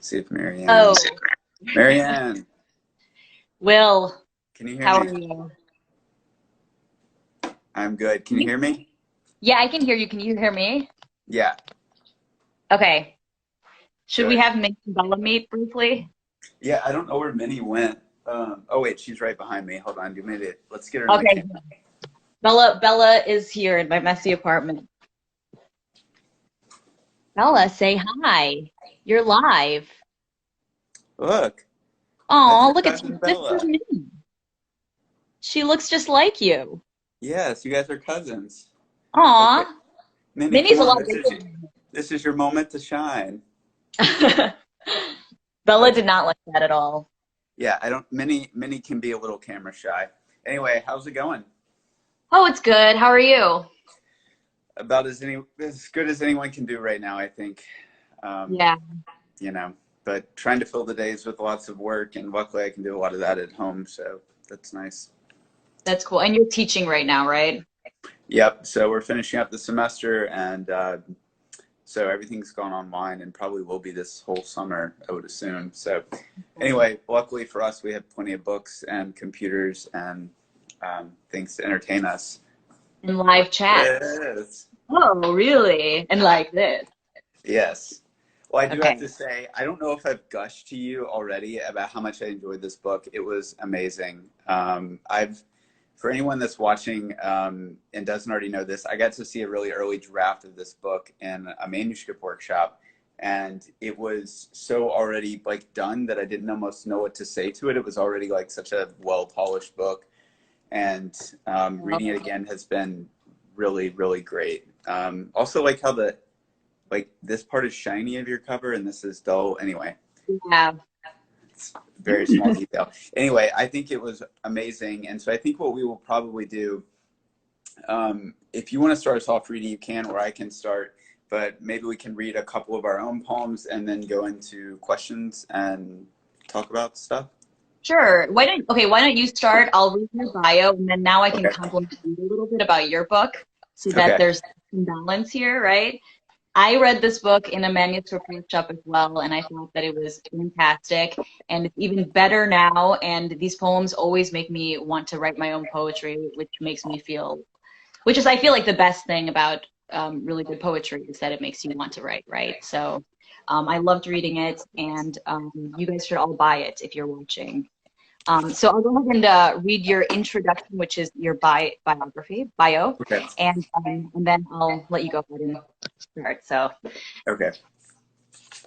See if Oh, Marianne, Will, can you hear how me? are you? I'm good. Can you hear me? Yeah, I can hear you. Can you hear me? Yeah, Okay. Should we good. have Mick and Bella meet briefly? Yeah, I don't know where Minnie went. Oh wait, she's right behind me. Hold on, let's get her in the Okay. camera. Bella is here in my messy apartment. Bella, say hi. You're live. Look, that's Oh, your look, it's cousin your sister Bella. Minnie. She looks just like you. Yes, you guys are cousins. Okay, Aw, Minnie, come Minnie's a on. lot bigger This is your moment to shine. than Bella Okay. did not like that at all. Yeah, I don't. Minnie can be a little camera shy. Anyway, how's it going? Oh, it's good. How are you? About as good as anyone can do right now, I think. Um, Yeah, you know, but trying to fill the days with lots of work, and luckily I can do a lot of that at home, so that's nice. that's cool. And you're teaching right now, right? Yep, so we're finishing up the semester, and so everything's gone online and probably will be this whole summer, I would assume. So anyway, luckily for us, we have plenty of books and computers and things to entertain us. And live chats. Yes. Oh, really? And like this. Yes. Well, I do have Okay. to say, I don't know if I've gushed to you already about how much I enjoyed this book. It was amazing. For anyone that's watching and doesn't already know this, I got to see a really early draft of this book in a manuscript workshop, and it was so already like done that I didn't almost know what to say to it. It was already like such a well-polished book, and reading it again has been really, really great. Also, like how this part is shiny of your cover and this is dull. Anyway, Yeah. it's very small detail. Anyway, I think it was amazing. And so I think what we will probably do, if you want to start us off reading, you can, or I can start, but maybe we can read a couple of our own poems and then go into questions and talk about stuff. Sure. Why don't you start? I'll read your bio and then now I can Okay. compliment you a little bit about your book so that Okay. there's some balance here, right? I read this book in a manuscript workshop as well, and I thought that it was fantastic. And it's even better now. And these poems always make me want to write my own poetry, which is, I feel like, the best thing about really good poetry is that it makes you want to write, right? So I loved reading it, and you guys should all buy it if you're watching. So I'll go ahead and read your introduction, which is your bio, Okay. and then I'll let you go ahead and start. Okay.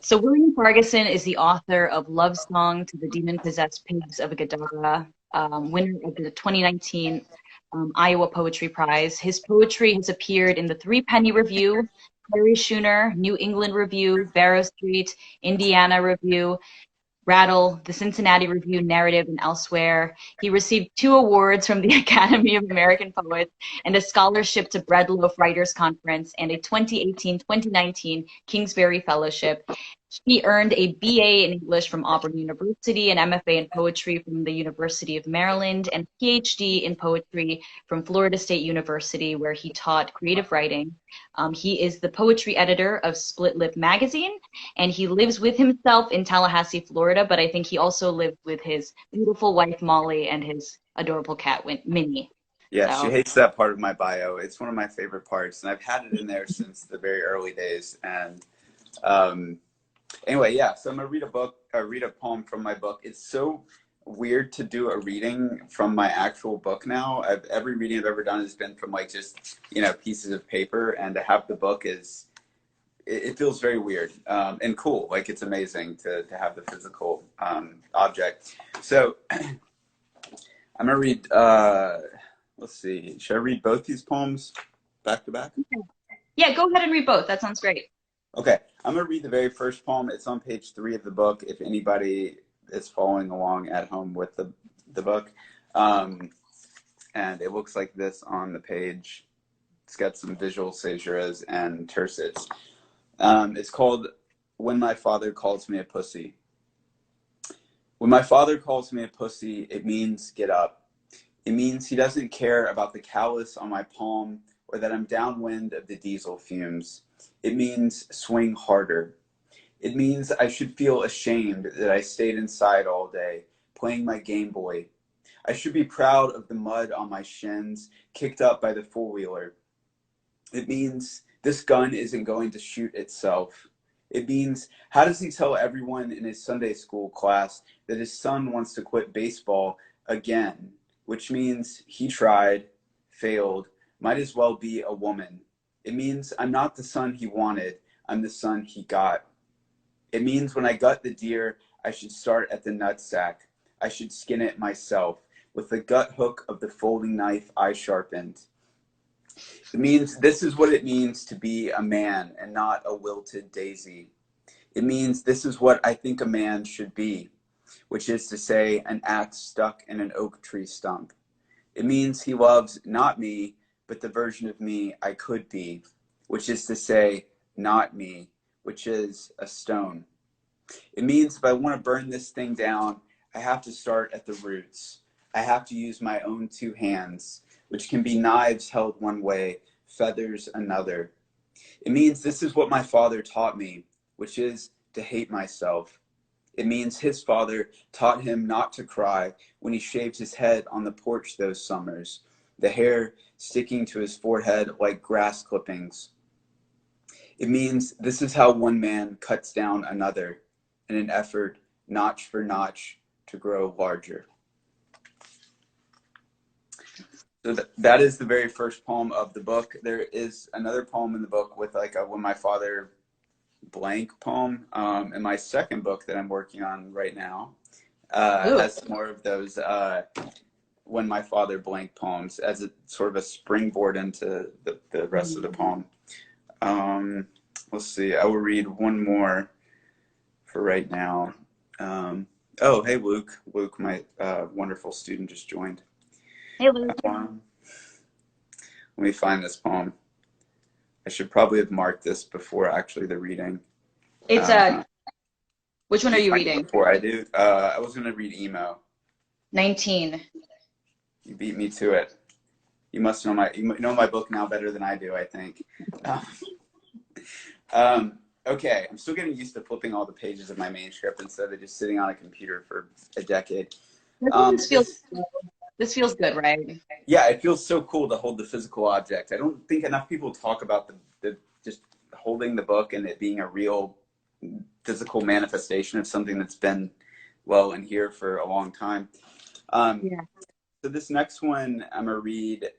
So William Fargason is the author of Love Song to the Demon-Possessed Pigs of Gadara, winner of the 2019 Iowa Poetry Prize. His poetry has appeared in the Threepenny Review, Prairie Schooner, New England Review, Barrow Street, Indiana Review, Rattle, the Cincinnati Review, Narrative, and elsewhere. He received 2 awards from the Academy of American Poets and a scholarship to Bread Loaf Writers Conference and a 2018-2019 Kingsbury Fellowship. He earned a BA in English from Auburn University, an MFA in poetry from the University of Maryland, and PhD in poetry from Florida State University, where he taught creative writing. He is the poetry editor of Split Lip Magazine, and he lives with himself in Tallahassee, Florida, but I think he also lived with his beautiful wife, Molly, and his adorable cat, Minnie. Yeah, she So, hates that part of my bio. It's one of my favorite parts, and I've had it in there since the very early days. And um, anyway, yeah, so I'm gonna read a poem from my book. It's so weird to do a reading from my actual book now. Every reading I've ever done has been from like just pieces of paper, and to have the book it feels very weird and cool. Like it's amazing to have the physical object. So I'm gonna read. Let's see. Should I read both these poems back to back? yeah, go ahead and read both. That sounds great. Okay, I'm gonna read the very first poem. It's on page 3 of the book. If anybody is following along at home with the book, and it looks like this on the page. It's got some visual caesuras and tercets. It's called "When My Father Calls Me a Pussy." When my father calls me a pussy, it means get up. It means he doesn't care about the callus on my palm or that I'm downwind of the diesel fumes. It means swing harder. It means I should feel ashamed that I stayed inside all day, playing my Game Boy. I should be proud of the mud on my shins, kicked up by the four-wheeler. It means this gun isn't going to shoot itself. It means, how does he tell everyone in his Sunday school class that his son wants to quit baseball again? Which means he tried, failed, might as well be a woman. It means I'm not the son he wanted, I'm the son he got. It means when I gut the deer, I should start at the nutsack. I should skin it myself, with the gut hook of the folding knife I sharpened. It means this is what it means to be a man and not a wilted daisy. It means this is what I think a man should be, which is to say, an axe stuck in an oak tree stump. It means he loves not me, but the version of me I could be, which is to say, not me, which is a stone. It means if I want to burn this thing down, I have to start at the roots. I have to use my own two hands, which can be knives held one way, feathers another. It means this is what my father taught me, which is to hate myself. It means his father taught him not to cry when he shaved his head on the porch those summers, the hair sticking to his forehead like grass clippings. It means this is how one man cuts down another in an effort, notch for notch, to grow larger. So that is the very first poem of the book. There is another poem in the book with like a when my father blank poem. And my second book that I'm working on right now has more of those when my father blank poems as a sort of a springboard into the rest of the poem. Let's see. I will read one more for right now. Oh, hey, Luke. Luke, my wonderful student, just joined. Hey, Luke. Let me find this poem. I should probably have marked this before actually the reading. It's which one are you reading? Before I do. I was going to read Emo. 19. You beat me to it. You must know my book now better than I do, I think. Okay, I'm still getting used to flipping all the pages of my manuscript instead of just sitting on a computer for a decade. This feels good, right? Yeah, it feels so cool to hold the physical object. I don't think enough people talk about the just holding the book and it being a real physical manifestation of something that's been in here for a long time. Yeah. So this next one I'm gonna read.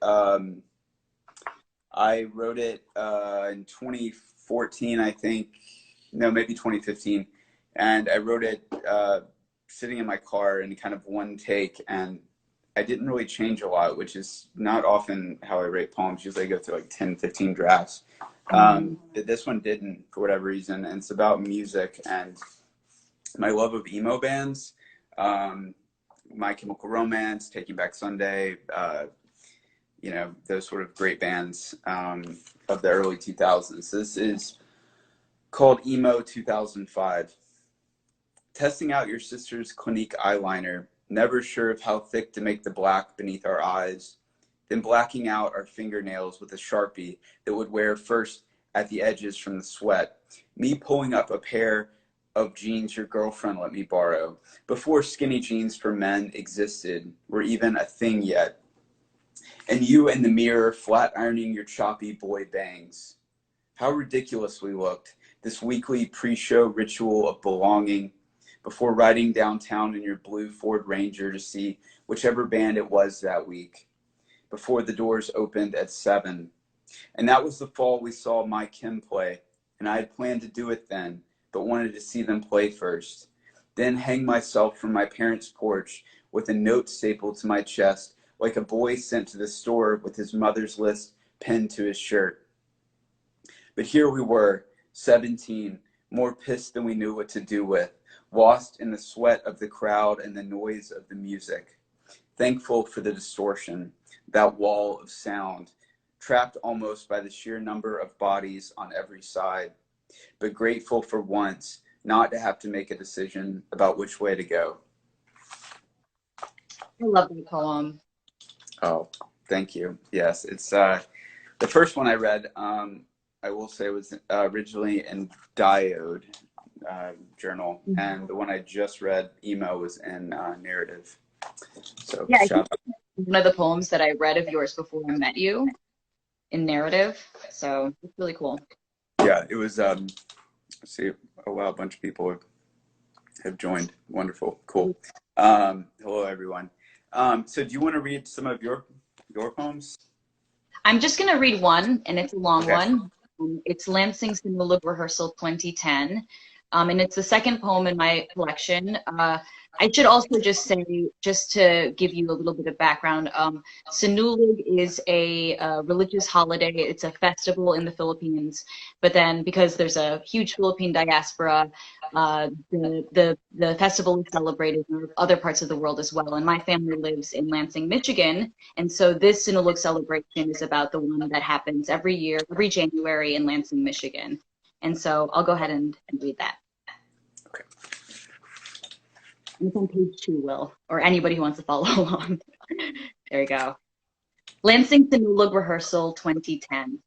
I wrote it in 2014, I think. No, maybe 2015, and I wrote it sitting in my car in kind of one take, and I didn't really change a lot, which is not often how I write poems. Usually I go through like 10, 15 drafts. This one didn't, for whatever reason, and it's about music and my love of emo bands, My Chemical Romance, Taking Back Sunday, those sort of great bands of the early 2000s. This is called Emo 2005. Testing out your sister's Clinique eyeliner, never sure of how thick to make the black beneath our eyes, then blacking out our fingernails with a Sharpie that would wear first at the edges from the sweat, me pulling up a pair of jeans your girlfriend let me borrow, before skinny jeans for men existed, were even a thing yet, and you in the mirror flat ironing your choppy boy bangs. How ridiculous we looked, this weekly pre-show ritual of belonging, before riding downtown in your blue Ford Ranger to see whichever band it was that week, before the doors opened at 7. And that was the fall we saw My Kim play, and I had planned to do it then, but wanted to see them play first. Then hang myself from my parents' porch with a note stapled to my chest, like a boy sent to the store with his mother's list pinned to his shirt. But here we were, 17, more pissed than we knew what to do with, lost in the sweat of the crowd and the noise of the music. Thankful for the distortion, that wall of sound, trapped almost by the sheer number of bodies on every side, but grateful for once not to have to make a decision about which way to go. I love that poem. Oh, thank you. Yes, it's the first one I read, I will say, was originally in Diode, journal, and the one I just read, emo, was in narrative. So Yeah, I shout think one of the poems that I read of yours before I met you in narrative. So it's really cool. Yeah, it was. Let's see, oh wow, a bunch of people have joined. Wonderful, cool. Hello everyone. So do you want to read some of your poems? I'm just going to read one, and it's a long Okay. one. It's Lansing Sinulog Rehearsal 2010, and it's the second poem in my collection. I should also just say, just to give you a little bit of background, Sinulog is a religious holiday. It's a festival in the Philippines, but then because there's a huge Philippine diaspora, the festival is celebrated in other parts of the world as well. And my family lives in Lansing, Michigan, and so this Sinulog celebration is about the one that happens every year, every January in Lansing, Michigan. And so I'll go ahead and read that. Okay. And it's on page 2, Will, or anybody who wants to follow along. There you go. Lansing Sinulog Rehearsal 2010.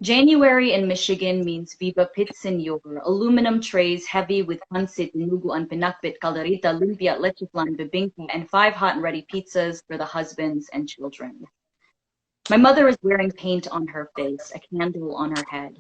January in Michigan means Viva Pit Senor, aluminum trays heavy with pancit, dinuguan, pinakbit, calderita, lumpia, leche flan, bibingka, and 5 hot and ready pizzas for the husbands and children. My mother is wearing paint on her face, a candle on her head.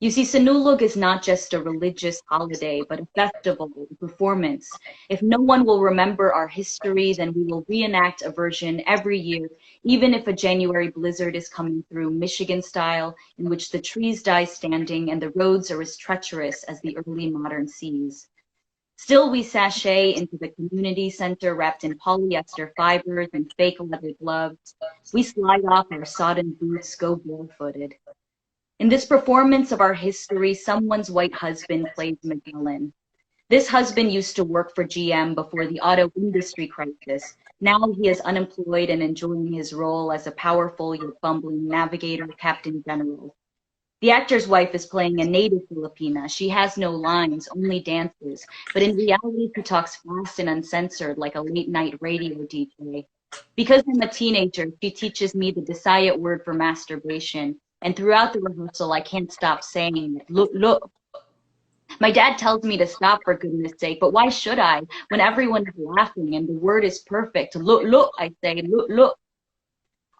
You see, Sinulog is not just a religious holiday, but a festival, a performance. If no one will remember our history, then we will reenact a version every year, even if a January blizzard is coming through, Michigan style, in which the trees die standing and the roads are as treacherous as the early modern seas. Still, we sashay into the community center wrapped in polyester fibers and fake leather gloves. We slide off our sodden boots, go barefooted. In this performance of our history, someone's white husband plays Magellan. This husband used to work for GM before the auto industry crisis. Now he is unemployed and enjoying his role as a powerful yet bumbling navigator, captain general. The actor's wife is playing a native Filipina. She has no lines, only dances, but in reality she talks fast and uncensored like a late-night radio DJ. Because I'm a teenager, she teaches me the Bisaya word for masturbation. And throughout the rehearsal, I can't stop saying it. Look, look. My dad tells me to stop for goodness sake, but why should I when everyone is laughing and the word is perfect? Look, look, I say, look, look.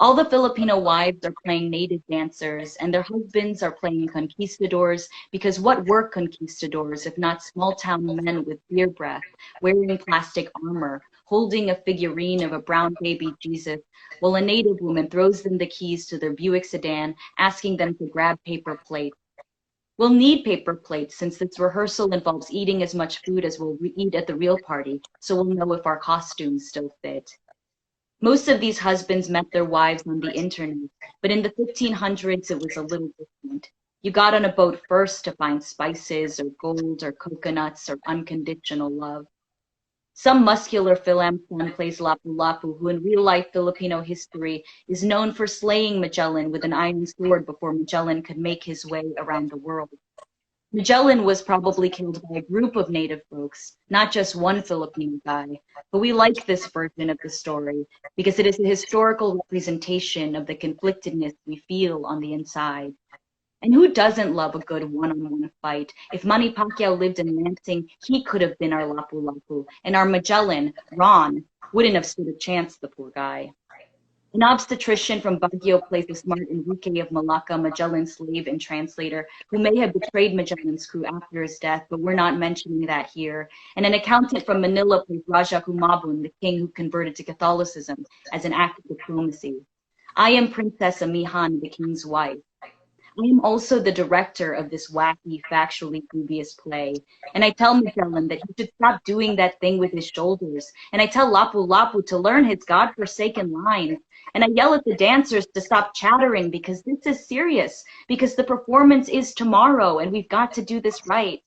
All the Filipino wives are playing native dancers and their husbands are playing conquistadors, because what were conquistadors if not small-town men with beer breath, wearing plastic armor, holding a figurine of a brown baby Jesus, while a native woman throws them the keys to their Buick sedan, asking them to grab paper plates. We'll need paper plates since this rehearsal involves eating as much food as we'll eat at the real party, so we'll know if our costumes still fit. Most of these husbands met their wives on the internet, but in the 1500s it was a little different. You got on a boat first to find spices or gold or coconuts or unconditional love. Some muscular Philampton plays Lapu-Lapu, who in real-life Filipino history is known for slaying Magellan with an iron sword before Magellan could make his way around the world. Magellan was probably killed by a group of native folks, not just one Filipino guy, but we like this version of the story because it is a historical representation of the conflictedness we feel on the inside. And who doesn't love a good one-on-one fight? If Manny Pacquiao lived in Lansing, he could have been our Lapu-Lapu, and our Magellan, Ron, wouldn't have stood a chance, the poor guy. An obstetrician from Baguio plays the smart Enrique of Malacca, Magellan's slave and translator, who may have betrayed Magellan's crew after his death, but we're not mentioning that here. And an accountant from Manila plays Raja Humabon, the king who converted to Catholicism, as an act of diplomacy. I am Princess Amihan, the king's wife. I am also the director of this wacky, factually dubious play. And I tell Magellan that he should stop doing that thing with his shoulders. And I tell Lapu-Lapu to learn his godforsaken lines. And I yell at the dancers to stop chattering because this is serious, because the performance is tomorrow and we've got to do this right.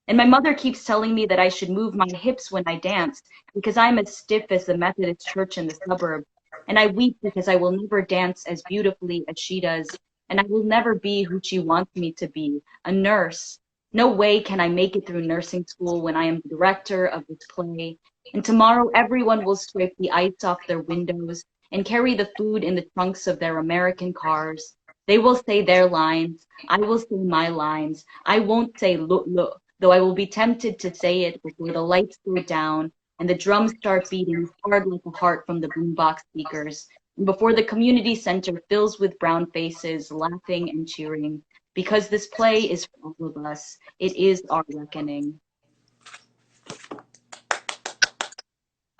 And my mother keeps telling me that I should move my hips when I dance because I'm as stiff as the Methodist church in the suburb. And I weep because I will never dance as beautifully as she does. And I will never be who she wants me to be, a nurse. No way can I make it through nursing school when I am the director of this play. And tomorrow everyone will scrape the ice off their windows and carry the food in the trunks of their American cars. They will say their lines. I will say my lines. I won't say look, look, though I will be tempted to say it before the lights go down and the drums start beating hard like a heart from the boombox speakers, and before the community center fills with brown faces, laughing and cheering. Because this play is for all of us. It is our reckoning.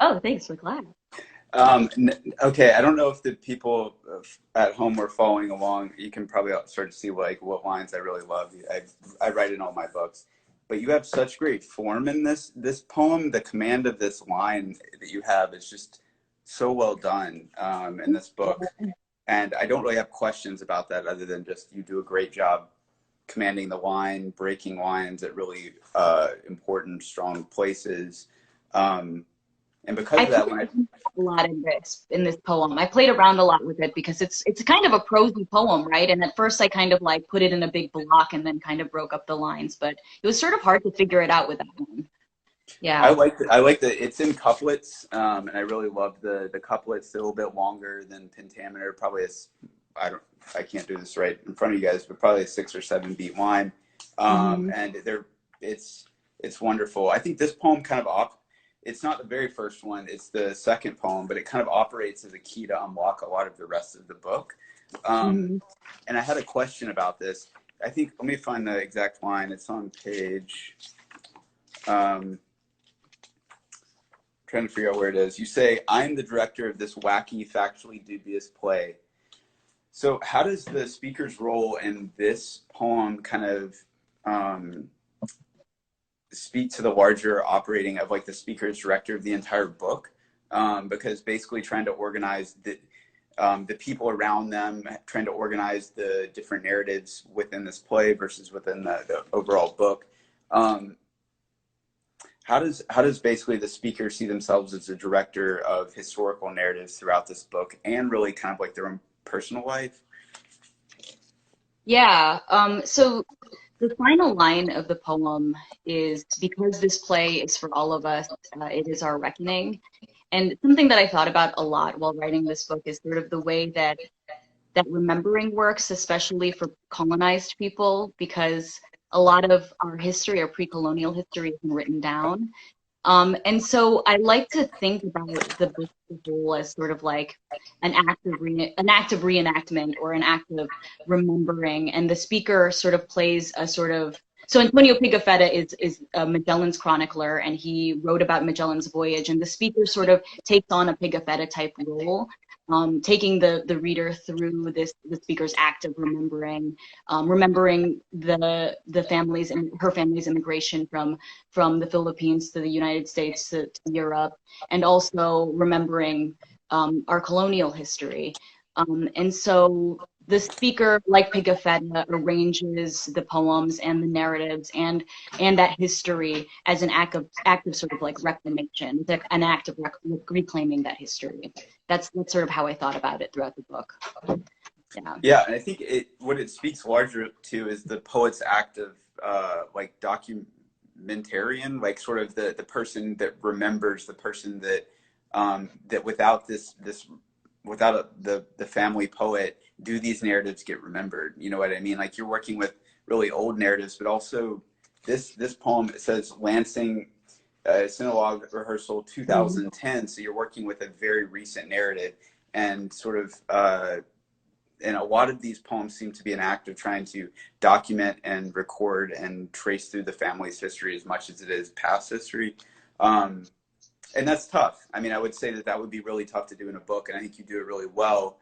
Oh, thanks for class. Okay, I don't know if the people at home were following along. You can probably start to see like what lines I really love. I write in all my books, but you have such great form in this poem. The command of this line that you have is just so well done in this book, and I don't really have questions about that other than just you do a great job commanding the line, breaking lines at really important, strong places. And because of that, when a lot in this poem, I played around a lot with it because it's kind of a prosy poem, right? And at first I kind of like put it in a big block and then kind of broke up the lines, but it was sort of hard to figure it out with that one. Yeah, I like that it's in couplets, and I really love the couplets. They're a little bit longer than pentameter. Probably I can't do this right in front of you guys, but probably a 6 or 7 beat line, and it's wonderful. I think this poem kind of it's not the very first one, it's the second poem, but it kind of operates as a key to unlock a lot of the rest of the book. And I had a question about this. I think, let me find the exact line. It's on page, trying to figure out where it is. You say, I'm the director of this wacky, factually dubious play. So how does the speaker's role in this poem kind of speak to the larger operating of like the speaker's director of the entire book, because basically trying to organize the people around them, trying to organize the different narratives within this play versus within the overall book. How does basically the speaker see themselves as a director of historical narratives throughout this book and really kind of like their own personal life? Yeah, so the final line of the poem is, because this play is for all of us, it is our reckoning. And something that I thought about a lot while writing this book is sort of the way that remembering works, especially for colonized people, because a lot of our history, our pre-colonial history, isn't written down. And so I like to think about the book as a whole as sort of like an act of reenactment or an act of remembering, and the speaker sort of plays a sort of, so Antonio Pigafetta is Magellan's chronicler, and he wrote about Magellan's voyage, and the speaker sort of takes on a Pigafetta type role, taking the reader through the speaker's act of remembering, the family's and her family's immigration from the Philippines to the United States to Europe, and also remembering our colonial history. And so the speaker, like Pigafetta, arranges the poems and the narratives and that history as an act of sort of like reclamation, an act of reclaiming that history. That's sort of how I thought about it throughout the book. Yeah, and I think what it speaks larger to is the poet's act of like documentarian, like sort of the person that remembers, the person that that without without the family poet, do these narratives get remembered? You know what I mean? Like, you're working with really old narratives, but also this poem, it says Lansing Synagogue Rehearsal 2010. So you're working with a very recent narrative, and sort of and a lot of these poems seem to be an act of trying to document and record and trace through the family's history as much as it is past history. And that's tough. I mean, I would say that would be really tough to do in a book, and I think you do it really well,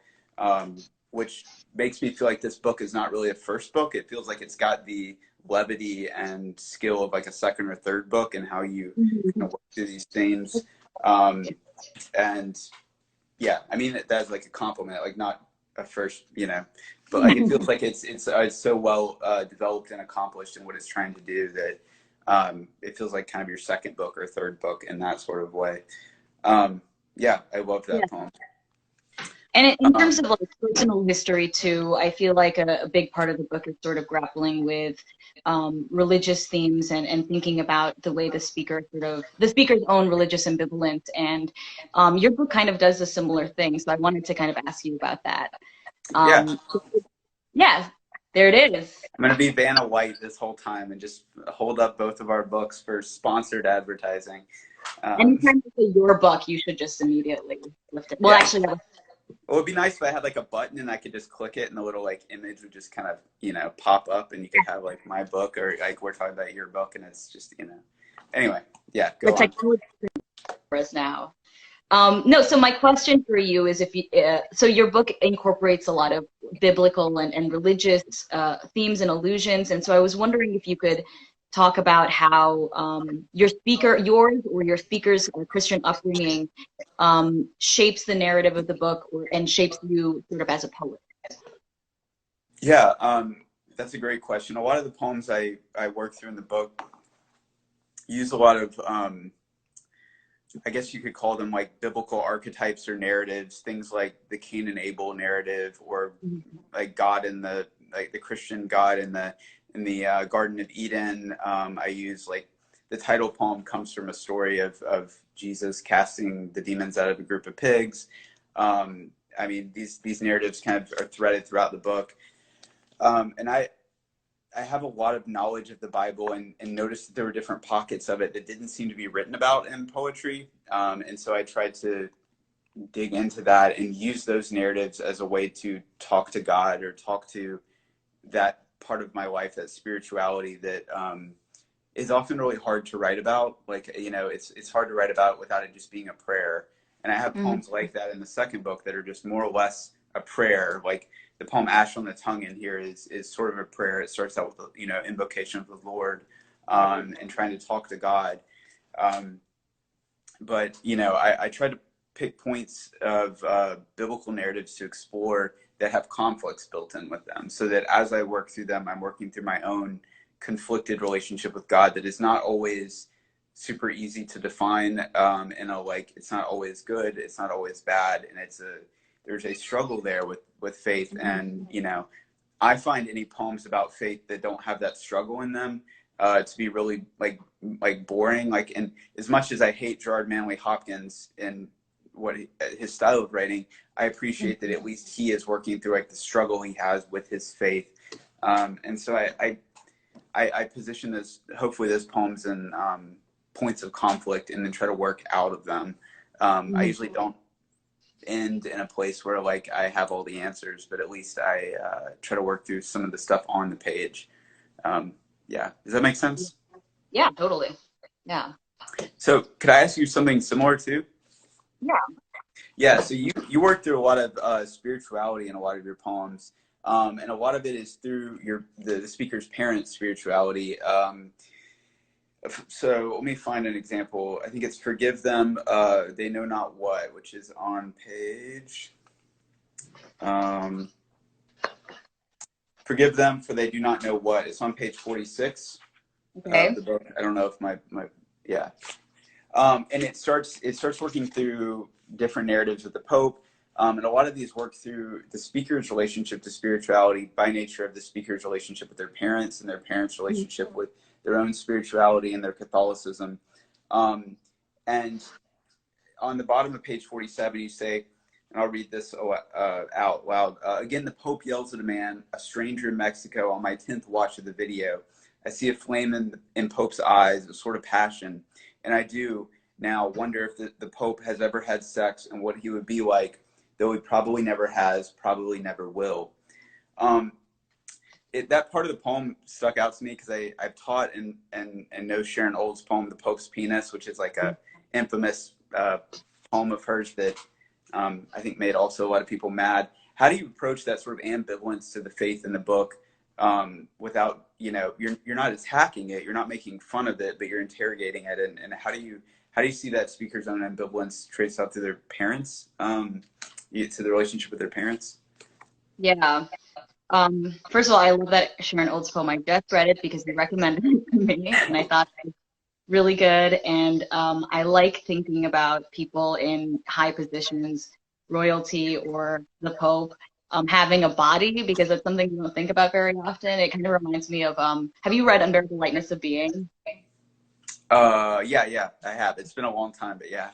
which makes me feel like this book is not really a first book. It feels like it's got the levity and skill of like a second or third book, and how you work through these themes. And yeah, I mean, that's like a compliment, like not a first, but like it feels like it's so well developed and accomplished in what it's trying to do that it feels like kind of your second book or third book in that sort of way. Yeah, I love that poem. And in terms of like personal history too, I feel like a big part of the book is sort of grappling with religious themes and thinking about the way the speaker's own religious ambivalence. And your book kind of does a similar thing, so I wanted to kind of ask you about that. Yeah, there it is. I'm going to be Vanna White this whole time and just hold up both of our books for sponsored advertising. Anytime you say your book, you should just immediately lift it. Well, Yeah. actually, Well, it'd be nice if I had like a button and I could just click it and the little like image would just kind of, you know, pop up and you could have like my book or like we're talking about your book and it's just, you know, anyway, yeah, go on. For us now. No, so my question for you is if you, so your book incorporates a lot of biblical and religious themes and allusions, and so I was wondering if you could talk about how yours or your speaker's Christian upbringing shapes the narrative of the book and shapes you sort of as a poet. Yeah, that's a great question. A lot of the poems I work through in the book use a lot of I guess you could call them like biblical archetypes or narratives, things like the Cain and Abel narrative, or like God in the Christian God in the Garden of Eden. I use like the title poem comes from a story of Jesus casting the demons out of a group of pigs. I mean, these narratives kind of are threaded throughout the book, and I have a lot of knowledge of the Bible and noticed that there were different pockets of it that didn't seem to be written about in poetry. And so I tried to dig into that and use those narratives as a way to talk to God or talk to that part of my life, that spirituality that is often really hard to write about. Like, you know, it's hard to write about without it just being a prayer. And I have poems like that in the second book that are just more or less a prayer. Like the poem Ash on the Tongue in here is sort of a prayer. It starts out with, you know, invocation of the Lord and trying to talk to God. But, you know, I try to pick points of biblical narratives to explore that have conflicts built in with them, so that as I work through them, I'm working through my own conflicted relationship with God that is not always super easy to define. And like, it's not always good, it's not always bad, and there's a struggle there with faith. And, you know, I find any poems about faith that don't have that struggle in them to be really like boring. Like, and as much as I hate Gerard Manley Hopkins and his style of writing, I appreciate that at least he is working through like the struggle he has with his faith. And so I position hopefully those poems in points of conflict and then try to work out of them. I usually don't end in a place where like I have all the answers, but at least I try to work through some of the stuff on the page. Yeah, does that make sense? Yeah, totally. Yeah. So could I ask you something similar too? Yeah. Yeah, so you work through a lot of spirituality in a lot of your poems, and a lot of it is through the speaker's parents' spirituality. So let me find an example. I think it's Forgive Them, They Know Not What, which is on page... Forgive Them, for They Do Not Know What. It's on page 46 of the book. I don't know if my yeah. And it starts working through different narratives with the Pope. And a lot of these work through the speaker's relationship to spirituality by nature of the speaker's relationship with their parents and their parents' relationship with their own spirituality and their Catholicism. And on the bottom of page 47, you say, and I'll read this out loud. Again, the Pope yells at a man, a stranger in Mexico, on my 10th watch of the video. I see a flame in Pope's eyes, a sort of passion. And I do now wonder if the Pope has ever had sex and what he would be like, though he probably never has, probably never will. That part of the poem stuck out to me because I've taught and know Sharon Olds' poem, The Pope's Penis, which is like a infamous poem of hers that I think made also a lot of people mad. How do you approach that sort of ambivalence to the faith in the book without, you know, you're not attacking it, you're not making fun of it, but you're interrogating it, and how do you see that speaker's own ambivalence traced out to their parents, to the relationship with their parents? Yeah. First of all, I love that Sharon Olds poem. I just read it because you recommended it to me, and I thought it was really good. And I like thinking about people in high positions, royalty or the Pope, having a body, because it's something you don't think about very often. It kind of reminds me of, have you read Under the Lightness of Being? Yeah, I have. It's been a long time, but yeah.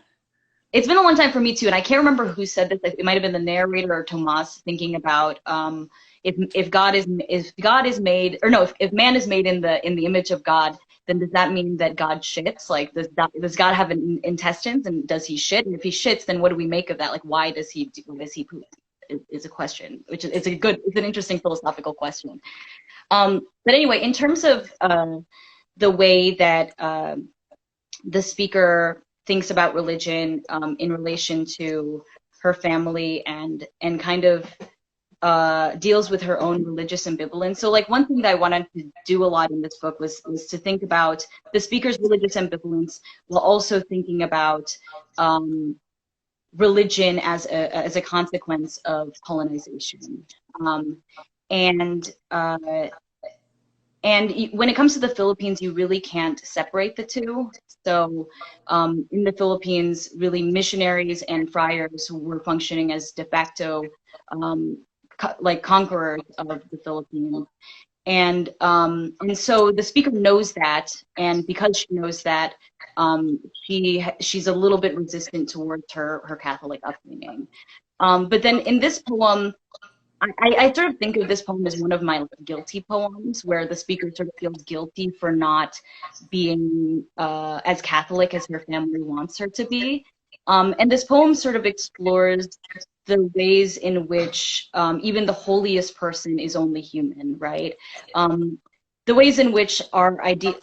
It's been a long time for me too, and I can't remember who said this. It might have been the narrator or Tomas, thinking about, if God is made, or no, if man is made in the image of God, then does that mean that God shits? Like, does God have intestines, and does he shit? And if he shits, then what do we make of that? Like, why does he poop? Is a question, which is it's an interesting philosophical question. But anyway, in terms of the way that the speaker thinks about religion in relation to her family and kind of deals with her own religious ambivalence. So like one thing that I wanted to do a lot in this book was to think about the speaker's religious ambivalence while also thinking about religion as a consequence of colonization. And when it comes to the Philippines, you really can't separate the two. So in the Philippines, really missionaries and friars were functioning as de facto like conquerors of the Philippines. And so the speaker knows that, and because she knows that, she's a little bit resistant towards her Catholic upbringing. But then in this poem, I sort of think of this poem as one of my guilty poems, where the speaker sort of feels guilty for not being as Catholic as her family wants her to be. And this poem sort of explores the ways in which even the holiest person is only human, right? The ways in which our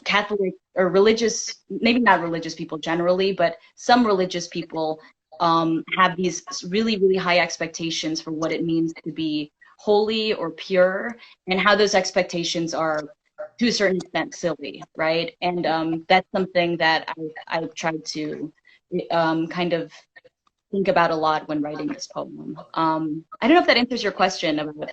Catholic or religious, maybe not religious people generally, but some religious people have these really, really high expectations for what it means to be holy or pure, and how those expectations are, to a certain extent, silly, right? And that's something that I've tried to kind of think about a lot when writing this poem. I don't know if that answers your question about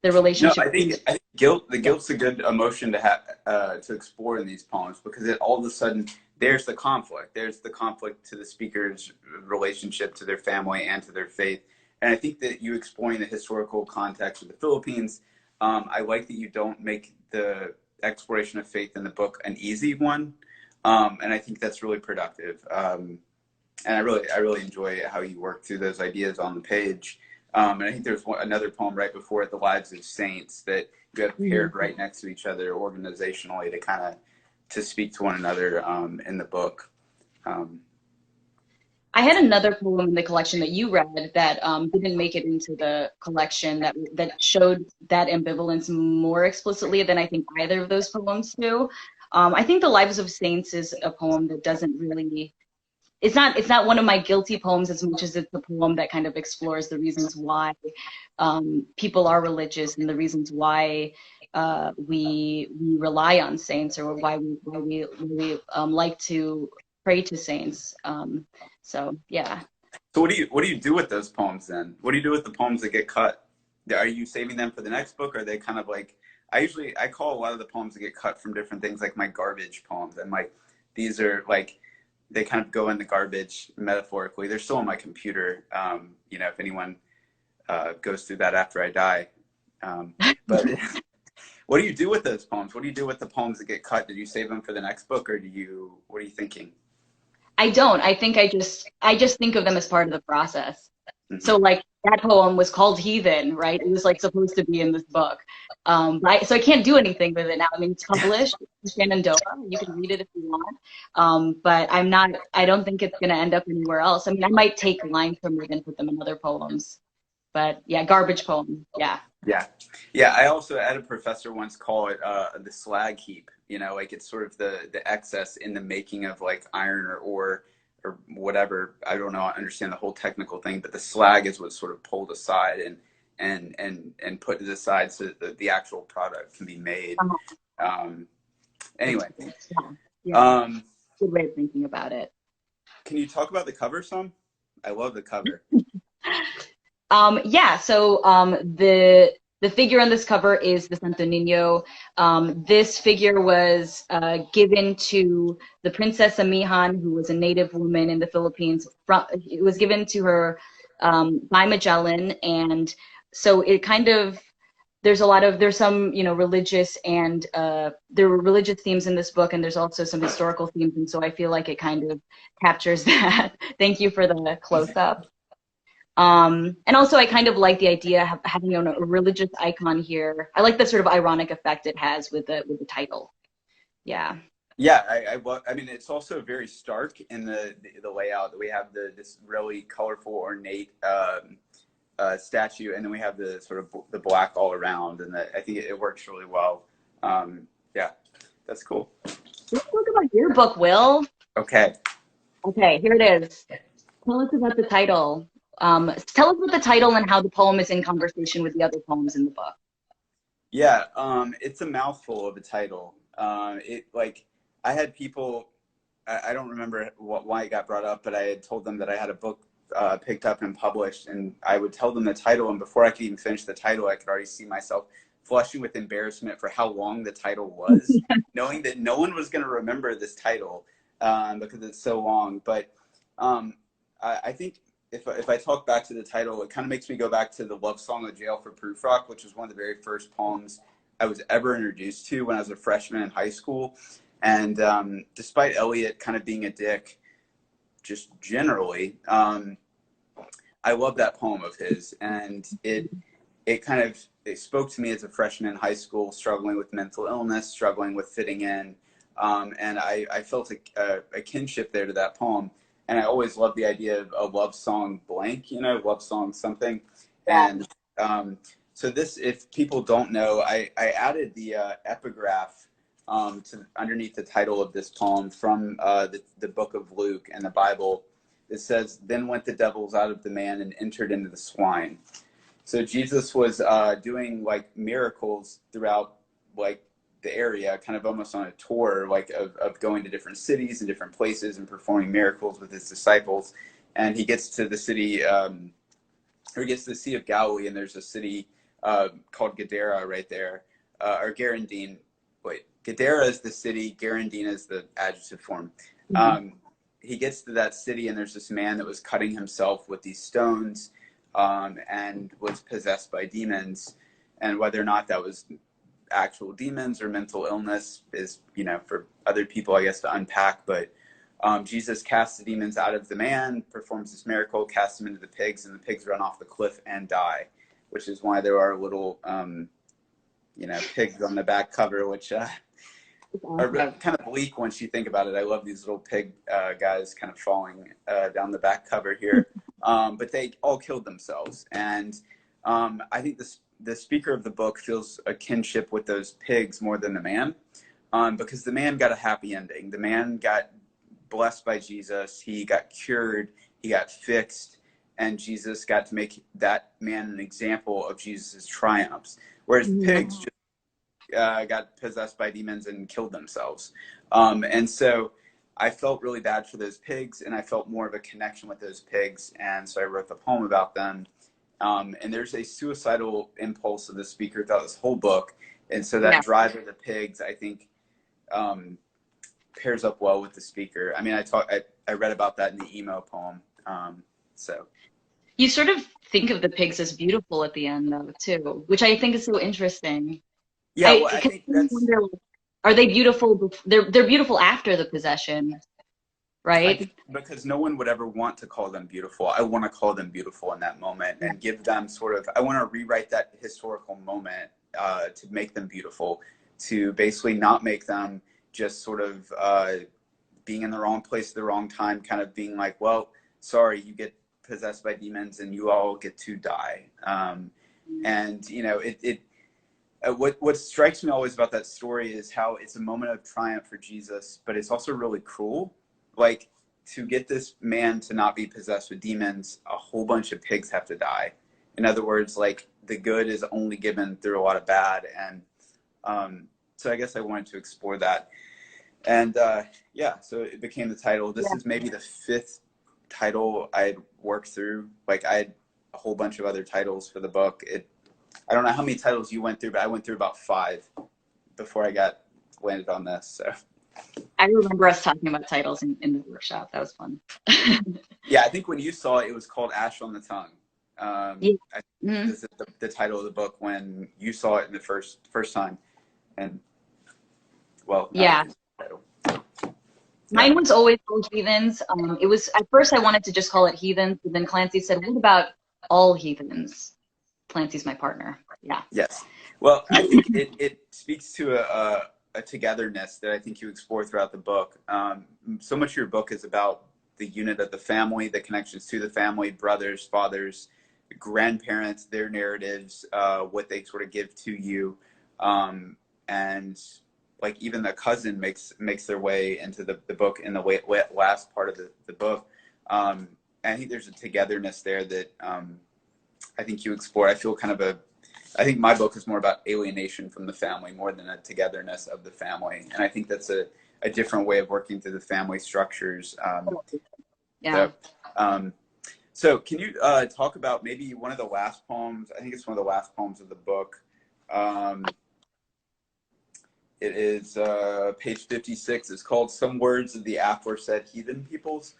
the relationship. No, I think guilt's a good emotion to have to explore in these poems, because all of a sudden there's the conflict. There's the conflict to the speaker's relationship to their family and to their faith. And I think that you exploring the historical context of the Philippines, I like that you don't make the exploration of faith in the book an easy one. And I think that's really productive. And I really enjoy how you work through those ideas on the page. And I think there's another poem right before it, The Lives of Saints, that you have paired right next to each other organizationally to speak to one another in the book. I had another poem in the collection that you read that didn't make it into the collection that showed that ambivalence more explicitly than I think either of those poems do. I think The Lives of Saints is a poem that doesn't really, it's not one of my guilty poems as much as it's a poem that kind of explores the reasons why people are religious and the reasons why we rely on saints, or why we like to pray to saints. So yeah. So what do you do with those poems then? What do you do with the poems that get cut? Are you saving them for the next book? Or are they kind of like, I call a lot of the poems that get cut from different things like my garbage poems. And like, these are like, they kind of go in the garbage metaphorically. They're still on my computer. You know, if anyone goes through that after I die. But what do you do with those poems? What do you do with the poems that get cut? Did you save them for the next book, or what are you thinking? I don't. I think I just think of them as part of the process. Mm-hmm. So like that poem was called Heathen, right? It was like supposed to be in this book. So I can't do anything with it now. I mean, it's published in Shenandoah. You can read it if you want. But I don't think it's going to end up anywhere else. I mean, I might take lines from it and put them in other poems. But yeah, garbage poem. Yeah. Yeah. I also had a professor once call it the slag heap. You know, like it's sort of the excess in the making of like iron or ore or whatever. I don't know. I understand the whole technical thing, but the slag is what's sort of pulled aside and put to the side so that the actual product can be made. Anyway. Yeah. Good way of thinking about it. Can you talk about the cover some? I love the cover. Yeah, so the figure on this cover is the Santo Niño. This figure was given to the Princess Amihan, who was a native woman in the Philippines. It was given to her by Magellan, and so it kind of, there's some, you know, religious and there were religious themes in this book, and there's also some historical themes, and so I feel like it kind of captures that. Thank you for the close-up. And also, I kind of like the idea of having a religious icon here. I like the sort of ironic effect it has with the title. Yeah. Yeah, I mean, it's also very stark in the layout. We have this really colorful, ornate statue, and then we have the sort of the black all around, and I think it works really well. Yeah, that's cool. Let's talk about your book, Will. Okay. Okay, here it is. Tell us about the title. Tell us about the title and how the poem is in conversation with the other poems in the book. Yeah, it's a mouthful of a title. I had people, I don't remember why it got brought up, but I had told them that I had a book picked up and published, and I would tell them the title, and before I could even finish the title, I could already see myself flushing with embarrassment for how long the title was, knowing that no one was going to remember this title because it's so long. But I think if I talk back to the title, it kind of makes me go back to the love song of Jail for Prufrock, which was one of the very first poems I was ever introduced to when I was a freshman in high school. And despite Eliot kind of being a dick, just generally, I love that poem of his, and it spoke to me as a freshman in high school, struggling with mental illness, struggling with fitting in, and I felt a kinship there to that poem. And I always loved the idea of a love song blank, love song something. And so this, if people don't know, I added the epigraph to underneath the title of this poem from the book of Luke and the Bible. It says, "Then went the devils out of the man and entered into the swine." So Jesus was doing like miracles throughout like the area, kind of almost on a tour, like of going to different cities and different places and performing miracles with his disciples. And he gets to the city, or he gets to the Sea of Galilee, and there's a city called Gadara right there, or Gerendine. Wait, Gadara is the city, Gerendine is the adjective form. He gets to that city, and there's this man that was cutting himself with these stones and was possessed by demons. And whether or not that was actual demons or mental illness is, for other people, I guess, to unpack. But Jesus casts the demons out of the man, performs this miracle, casts them into the pigs, and the pigs run off the cliff and die, which is why there are little, pigs on the back cover, which are kind of bleak once you think about it. I love these little pig guys kind of falling down the back cover here. But they all killed themselves. And I think the speaker of the book feels a kinship with those pigs more than the man, because the man got a happy ending. The man got blessed by Jesus. He got cured. He got fixed. And Jesus got to make that man an example of Jesus' triumphs. Whereas the pigs just got possessed by demons and killed themselves. And so I felt really bad for those pigs, and I felt more of a connection with those pigs. And so I wrote the poem about them. And there's a suicidal impulse of the speaker throughout this whole book. And so that drive of the pigs, I think, pairs up well with the speaker. I mean, I read about that in the emo poem. So you sort of think of the pigs as beautiful at the end, though, too, which I think is so interesting. Yeah, I think that's... Are they beautiful? They're beautiful after the possession, right? Because no one would ever want to call them beautiful. I want to call them beautiful in that moment and give them I want to rewrite that historical moment to make them beautiful, to basically not make them just sort of being in the wrong place at the wrong time, kind of being like, well, sorry, you get possessed by demons and you all get to die. And, what strikes me always about that story is how it's a moment of triumph for Jesus, but it's also really cruel. Like, to get this man to not be possessed with demons, a whole bunch of pigs have to die. In other words, like, the good is only given through a lot of bad. And so I guess I wanted to explore that. And so it became the title. This is maybe the 5th title I'd worked through. Like, I had a whole bunch of other titles for the book. I don't know how many titles you went through, but I went through about 5 before I landed on this. So I remember us talking about titles in the workshop. That was fun. Yeah, I think when you saw it, it was called Ash on the Tongue. This is the title of the book when you saw it in the first time. And mine was always All Heathens. It was, at first I wanted to just call it Heathens, but then Clancy said, what about All Heathens. Clancy's my partner. Yeah. Yes. Well, I think it speaks to a togetherness that I think you explore throughout the book. So much of your book is about the unit of the family, the connections to the family, brothers, fathers, grandparents, their narratives, what they sort of give to you. And like even the cousin makes their way into the book in the last part of the book. And I think there's a togetherness there that I think you explore. I think my book is more about alienation from the family more than a togetherness of the family. And I think that's a different way of working through the family structures. Yeah. So can you talk about maybe one of the last poems? I think it's one of the last poems of the book. It is page 56. It's called Some Words of the Aforesaid Heathen Peoples.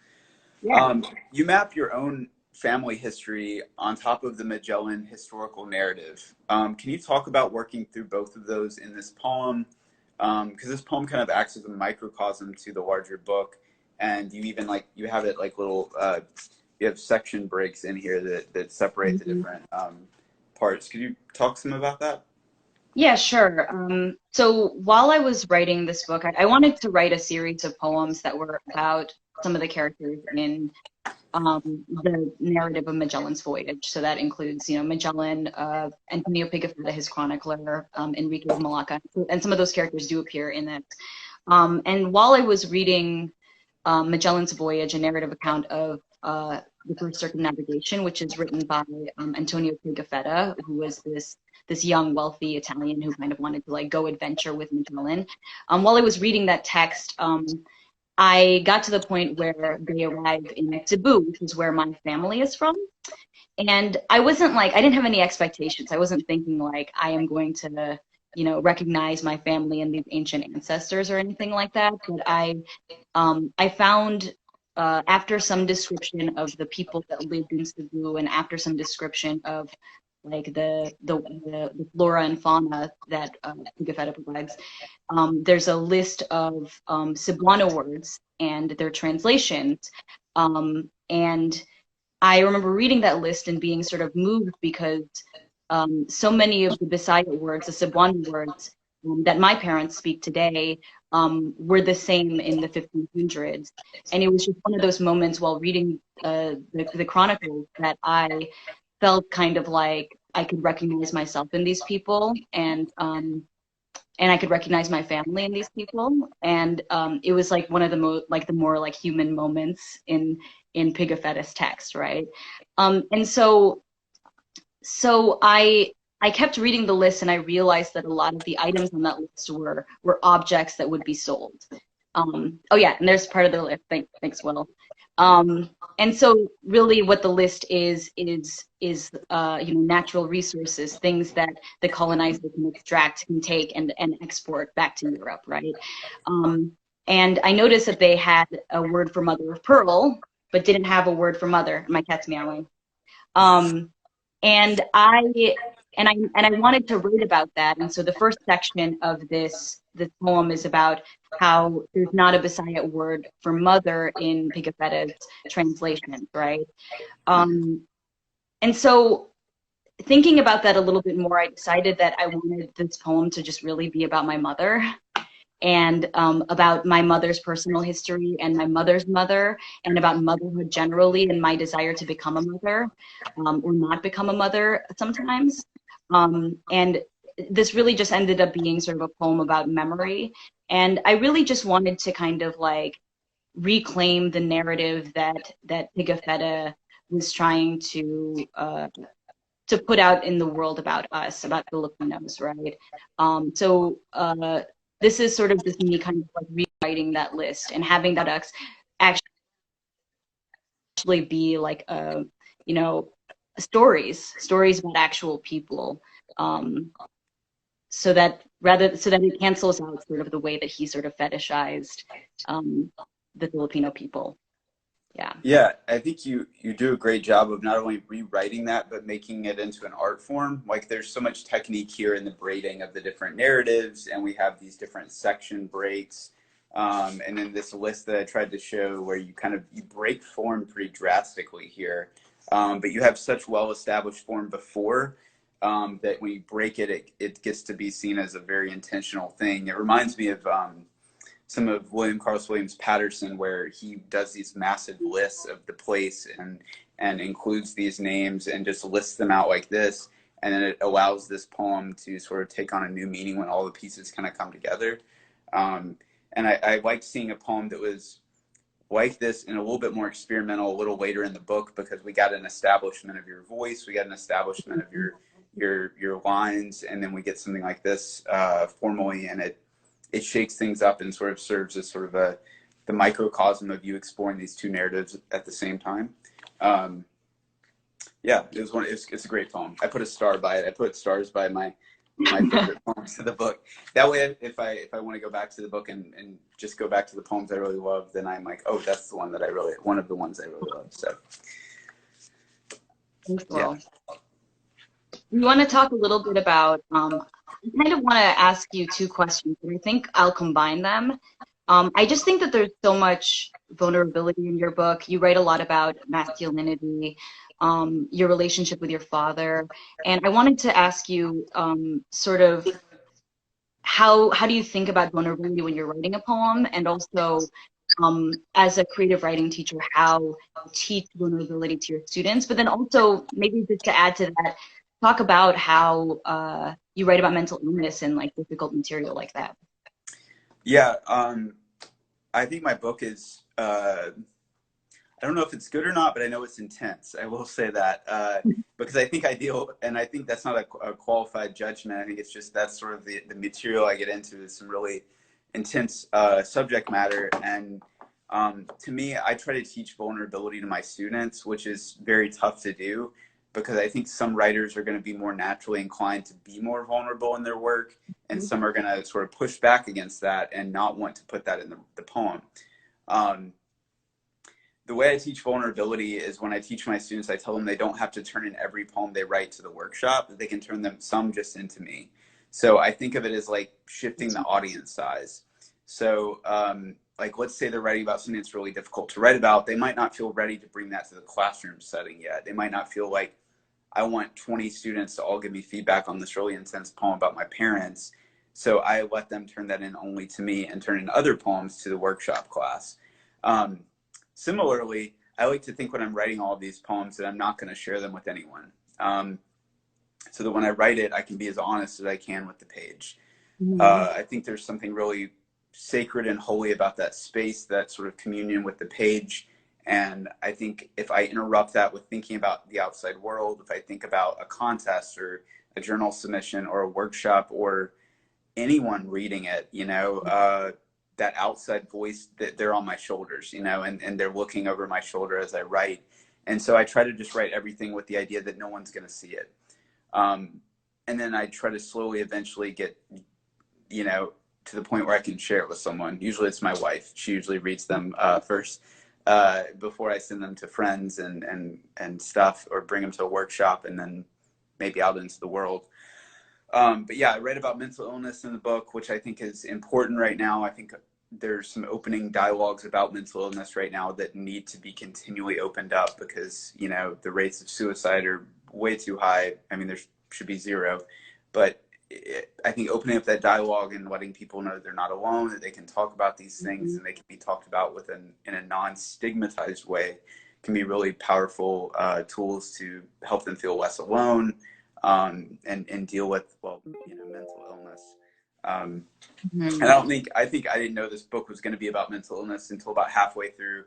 Yeah. You map your own family history on top of the Magellan historical narrative. Can you talk about working through both of those in this poem? Because this poem kind of acts as a microcosm to the larger book, and you even you have it like little you have section breaks in here that separate the different parts. Could you talk some about that? Yeah, sure. So while I was writing this book, I wanted to write a series of poems that were about some of the characters in the narrative of Magellan's voyage. So that includes, Magellan, Antonio Pigafetta, his chronicler, Enrique of Malacca, and some of those characters do appear in it. And while I was reading Magellan's voyage, a narrative account of the first circumnavigation, which is written by Antonio Pigafetta, who was this young, wealthy Italian who kind of wanted to go adventure with Magellan. While I was reading that text, I got to the point where they arrived in Cebu, which is where my family is from. And I didn't have any expectations. I wasn't thinking I am going to, recognize my family and these ancient ancestors or anything like that. But I found after some description of the people that lived in Cebu and after some description of the flora and fauna that Pigafetta provides, there's a list of Cebuano words and their translations. And I remember reading that list and being sort of moved because so many of the Bisaya words, the Cebuano words that my parents speak today, were the same in the 1500s. And it was just one of those moments while reading the Chronicles that I felt kind of like I could recognize myself in these people, and I could recognize my family in these people, and it was like one of the more human moments in Pigafetta's text, right? And so I kept reading the list, and I realized that a lot of the items on that list were objects that would be sold. Oh yeah, and there's part of the list. Thanks, Will. And so really what the list is natural resources, things that the colonizer can extract, can take and export back to Europe, right? And I noticed that they had a word for mother of pearl, but didn't have a word for mother. My cat's meowing. And I wanted to write about that. And so the first section of this poem is about how there's not a Bisaya word for mother in Pigafetta's translation, right? And so thinking about that a little bit more, I decided that I wanted this poem to just really be about my mother and about my mother's personal history and my mother's mother and about motherhood generally and my desire to become a mother or not become a mother sometimes. And this really just ended up being sort of a poem about memory. And I really just wanted to kind of reclaim the narrative that Pigafetta was trying to put out in the world about us, about Filipinos, right? So this is sort of just me kind of rewriting that list and having that actually be stories about actual people, so that it cancels out sort of the way that he sort of fetishized the Filipino people. Yeah, I think you do a great job of not only rewriting that, but making it into an art form. There's so much technique here in the braiding of the different narratives, and we have these different section breaks. And then this list that I tried to show where you break form pretty drastically here. But you have such well-established form before that when you break it, it gets to be seen as a very intentional thing. It reminds me of some of William Carlos Williams Patterson, where he does these massive lists of the place and includes these names and just lists them out like this. And then it allows this poem to sort of take on a new meaning when all the pieces kind of come together. And I liked seeing a poem that was like this and a little bit more experimental a little later in the book, because we got an establishment of your voice, we got an establishment of your lines, and then we get something like this formally, and it shakes things up and sort of serves as sort of the microcosm of you exploring these two narratives at the same time. Yeah, it's a great poem. I put a star by it. I put stars by my favorite poems of the book. That way, if I want to go back to the book and just go back to the poems I really love, then I'm like, oh, that's the one that one of the ones I really love. So, yeah. We want to talk a little bit about, I kind of want to ask you two questions, and I think I'll combine them. I just think that there's so much vulnerability in your book. You write a lot about masculinity, your relationship with your father, and I wanted to ask you sort of how do you think about vulnerability when you're writing a poem, and also as a creative writing teacher, how you teach vulnerability to your students, but then also maybe just to add to that, talk about how you write about mental illness and like difficult material like that. Yeah, I think my book is, I don't know if it's good or not, but I know it's intense. I will say that because I think and I think that's not a qualified judgment. I think it's just that's sort of the material I get into is some really intense subject matter. And to me, I try to teach vulnerability to my students, which is very tough to do, because I think some writers are going to be more naturally inclined to be more vulnerable in their work, and some are going to sort of push back against that and not want to put that in the poem. The way I teach vulnerability is when I teach my students, I tell them they don't have to turn in every poem they write to the workshop, that they can turn some just into me. So I think of it as like shifting the audience size. So like, let's say they're writing about something that's really difficult to write about. They might not feel ready to bring that to the classroom setting yet. They might not feel like, I want 20 students to all give me feedback on this really intense poem about my parents. So I let them turn that in only to me and turn in other poems to the workshop class. Similarly, I like to think when I'm writing all of these poems that I'm not going to share them with anyone. So that when I write it, I can be as honest as I can with the page. I think there's something really sacred and holy about that space, that sort of communion with the page. And I think if I interrupt that with thinking about the outside world, if I think about a contest or a journal submission or a workshop or anyone reading it, you know, that outside voice, that they're on my shoulders, you know, and they're looking over my shoulder as I write. And so I try to just write everything with the idea that no one's going to see it. And then I try to slowly eventually get, you know, to the point where I can share it with someone. Usually it's my wife. She usually reads them first before I send them to friends and stuff, or bring them to a workshop and then maybe out into the world. But yeah, I read about mental illness in the book, which I think is important right now. I think there's some opening dialogues about mental illness right now that need to be continually opened up, because, you know, the rates of suicide are way too high. I mean, there should be zero, but I think opening up that dialogue and letting people know they're not alone, that they can talk about these things and they can be talked about in a non-stigmatized way, can be really powerful tools to help them feel less alone and deal with, well, you know, mental illness. And I think I didn't know this book was going to be about mental illness until about halfway through.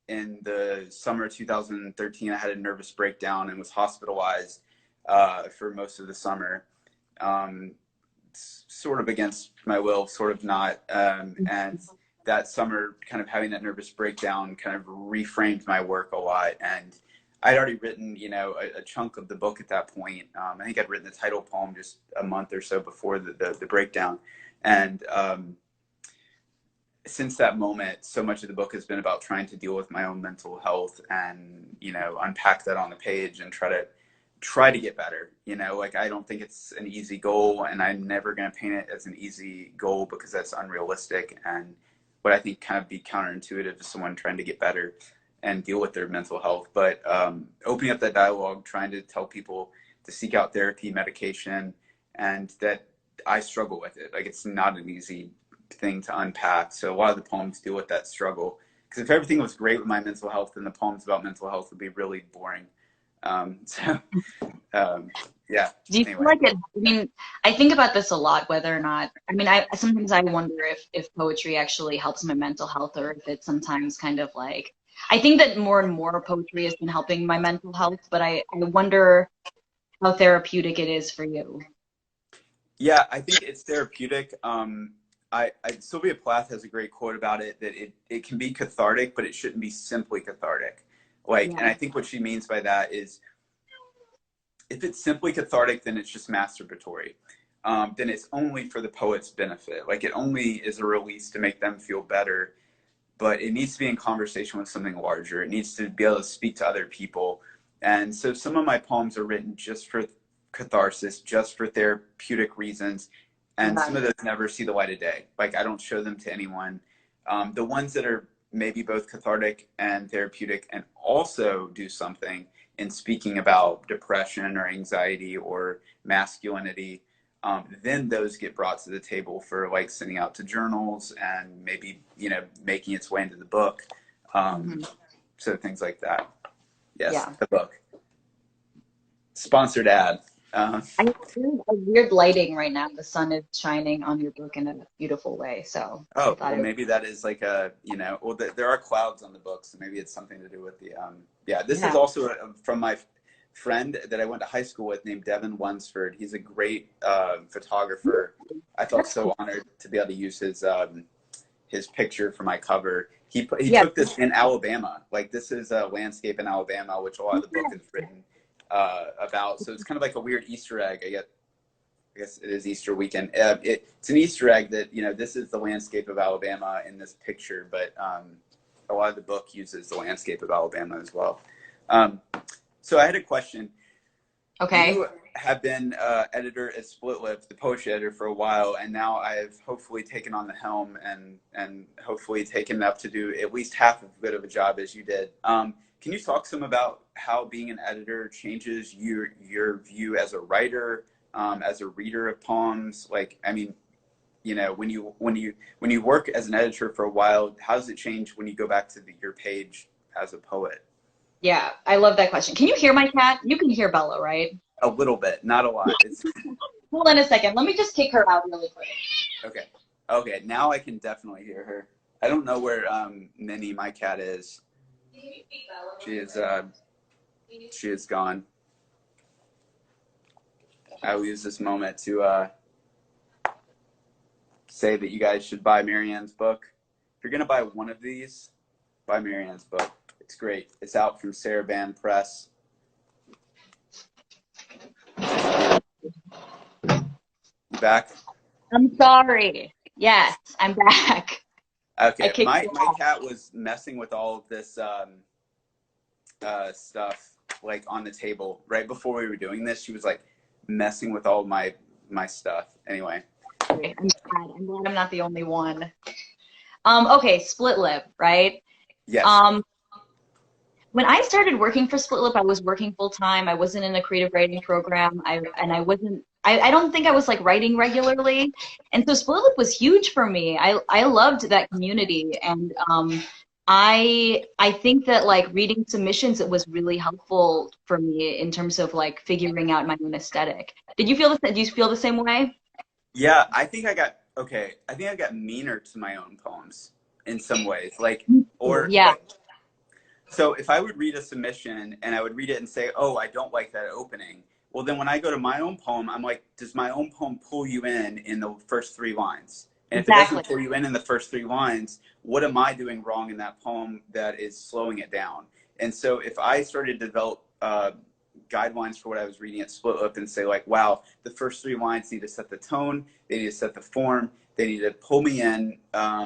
In the summer of 2013, I had a nervous breakdown and was hospitalized for most of the summer. Sort of against my will, sort of not. And that summer, kind of having that nervous breakdown kind of reframed my work a lot. And I'd already written, you know, a chunk of the book at that point. I think I'd written the title poem just a month or so before the breakdown. And since that moment, so much of the book has been about trying to deal with my own mental health and, you know, unpack that on the page and try to get better. You know, like, I don't think it's an easy goal, and I'm never going to paint it as an easy goal, because that's unrealistic and what I think kind of be counterintuitive to someone trying to get better. and deal with their mental health. But opening up that dialogue, trying to tell people to seek out therapy, medication, and that I struggle with it. Like, it's not an easy thing to unpack. So a lot of the poems deal with that struggle. Because if everything was great with my mental health, then the poems about mental health would be really boring. So yeah. Do you Anyway. feel like it? I mean, I think about this a lot, whether or not. I mean, I sometimes I wonder if poetry actually helps my mental health, or if it's sometimes kind of like. I think that more and more poetry has been helping my mental health, but I wonder how therapeutic it is for you. Yeah, I think it's therapeutic. Sylvia Plath has a great quote about it, that it can be cathartic, but it shouldn't be simply cathartic. Like, and I think what she means by that is, if it's simply cathartic, then it's just masturbatory. Then it's only for the poet's benefit. Like, it only is a release to make them feel better, but it needs to be in conversation with something larger. It needs to be able to speak to other people. And so some of my poems are written just for catharsis, just for therapeutic reasons. And some of those never see the light of day. Like, I don't show them to anyone. The ones that are maybe both cathartic and therapeutic and also do something in speaking about depression or anxiety or masculinity, then those get brought to the table for, like, sending out to journals and maybe, you know, making its way into the book. So things like that. Yes, the book. Sponsored ad. I have a weird lighting right now. The sun is shining on your book in a beautiful way. So well, maybe that is like a, you know, well, there are clouds on the book, so maybe it's something to do with the, This is also from my friend that I went to high school with named Devin Lunsford. He's a great photographer. I felt so honored to be able to use his picture for my cover. He took this in Alabama. Like, this is a landscape in Alabama, which a lot of the book is written about. So it's kind of like a weird Easter egg. I guess it is Easter weekend. It's an Easter egg that, you know, this is the landscape of Alabama in this picture, but a lot of the book uses the landscape of Alabama as well. So I had a question. Okay. You have been editor at Split Lip, the poetry editor, for a while, and now I've hopefully taken on the helm and hopefully taken up to do at least half as good of a job as you did. Can you talk some about how being an editor changes your view as a writer, as a reader of poems? Like, I mean, you know, when you work as an editor for a while, how does it change when you go back to your page as a poet? Yeah, I love that question. Can you hear my cat? You can hear Bella, right? A little bit, not a lot. Hold on a second. Let me just kick her out really quick. Okay, now I can definitely hear her. I don't know where Minnie, my cat, is. She is gone. I will use this moment to say that you guys should buy Marianne's book. If you're gonna buy one of these, buy Marianne's book. It's great. It's out from Sarabande Press. You back? I'm sorry. Yes, I'm back. Okay, my cat was messing with all of this stuff, like, on the table right before we were doing this. She was like messing with all my stuff. Anyway, I'm glad I'm not the only one. Okay, Split Lip, right? yes. When I started working for Split Lip, I was working full time. I wasn't in a creative writing program. I don't think I was, like, writing regularly. And so Split Lip was huge for me. I loved that community. And I think that, like, reading submissions, it was really helpful for me in terms of, like, figuring out my own aesthetic. Did you feel do you feel the same way? Yeah, I think I got meaner to my own poems in some ways. Like, or yeah. Like, so if I would read a submission and I would read it and say, oh, I don't like that opening. Well, then when I go to my own poem, I'm like, does my own poem pull you in the first 3 lines? And if it doesn't pull you in the first 3 lines, what am I doing wrong in that poem that is slowing it down? And so if I started to develop guidelines for what I was reading at Split Lip and say, like, wow, the first 3 lines need to set the tone, they need to set the form, they need to pull me in,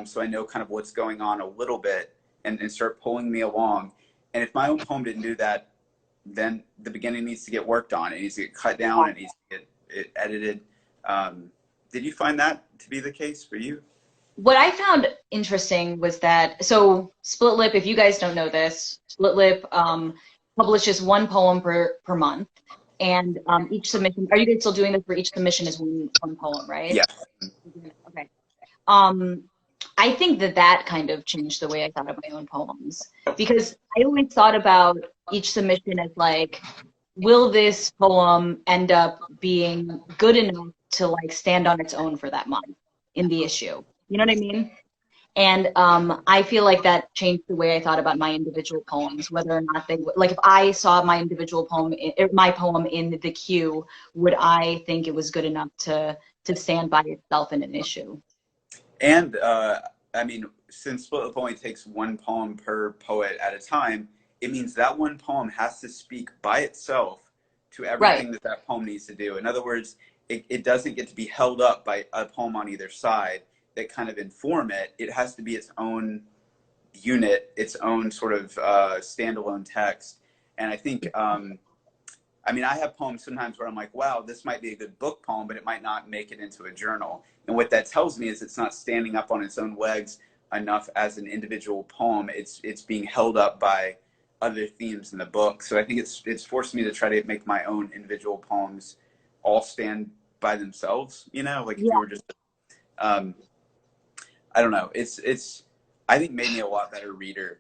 so I know kind of what's going on a little bit, and start pulling me along. And if my own poem didn't do that, then the beginning needs to get worked on. It needs to get cut down. It needs to get edited. Did you find that to be the case for you? what I found interesting was that, so Split Lip, if you guys don't know this, Split Lip publishes one poem per month. And each submission, are you guys still doing this where each submission is one poem, right? Yeah. Okay. I think that kind of changed the way I thought of my own poems, because I always thought about each submission as like, will this poem end up being good enough to like stand on its own for that month in the issue? You know what I mean? And I feel like that changed the way I thought about my individual poems, whether or not they would, like if I saw my individual poem, my poem in the queue, would I think it was good enough to stand by itself in an issue? And I mean, since Split Lip only takes one poem per poet at a time, it means that one poem has to speak by itself to everything Right. that poem needs to do. In other words, it doesn't get to be held up by a poem on either side that kind of inform it. It has to be its own unit, its own sort of standalone text. And I think, I mean, I have poems sometimes where I'm like, wow, this might be a good book poem, but it might not make it into a journal. And what that tells me is it's not standing up on its own legs enough as an individual poem. It's being held up by other themes in the book. So I think it's forced me to try to make my own individual poems all stand by themselves, you know, like if you were just, I don't know. It's I think made me a lot better reader.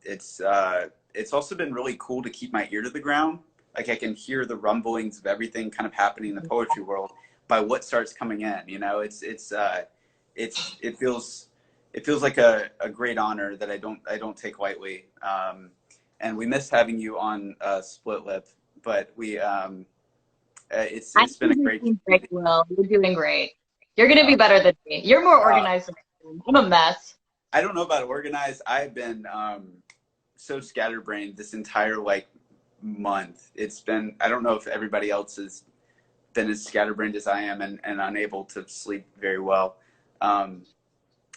It's also been really cool to keep my ear to the ground. Like I can hear the rumblings of everything kind of happening in the poetry world by what starts coming in. You know, it feels like a great honor that I don't take lightly. And we miss having you on Split Lip, but it's been a great. Will. You're doing great. You're gonna be better than me. You're more organized than me. I'm a mess. I don't know about organized. I've been so scatterbrained this entire like month. It's been, I don't know if everybody else has been as scatterbrained as I am and unable to sleep very well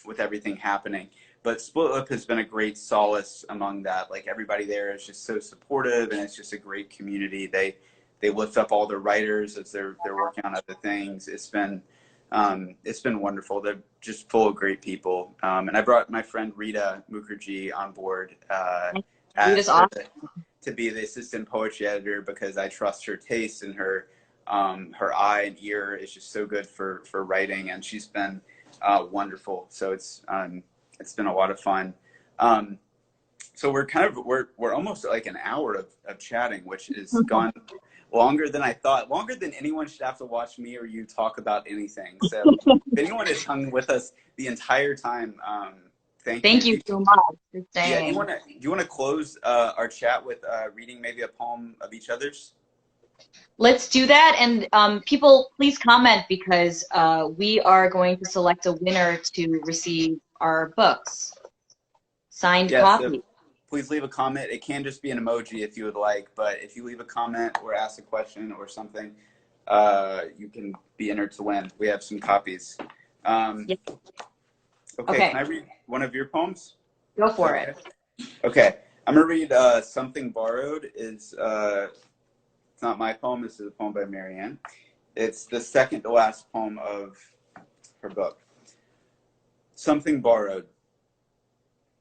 with everything happening. But Split Lip has been a great solace among that. Like everybody there is just so supportive, and it's just a great community. They lift up all their writers as they're working on other things. It's been wonderful. They're just full of great people. And I brought my friend Rita Mukherjee on board to be the assistant poetry editor because I trust her taste and her eye and ear is just so good for writing, and she's been wonderful. So it's been a lot of fun. So we're almost like an hour of chatting, which is gone longer than I thought, longer than anyone should have to watch me or you talk about anything. So if anyone has hung with us the entire time, thank you so much for staying. Yeah, do you want to close our chat with reading maybe a poem of each other's? Let's do that, and people, please comment because we are going to select a winner to receive our books, signed copy. So please leave a comment. It can just be an emoji if you would like, but if you leave a comment or ask a question or something, you can be entered to win. We have some copies. Yep. Okay, can I read one of your poems? Go for it. Okay, I'm gonna read Something Borrowed. It's not my poem. This is a poem by Marianne. It's the second to last poem of her book. Something Borrowed.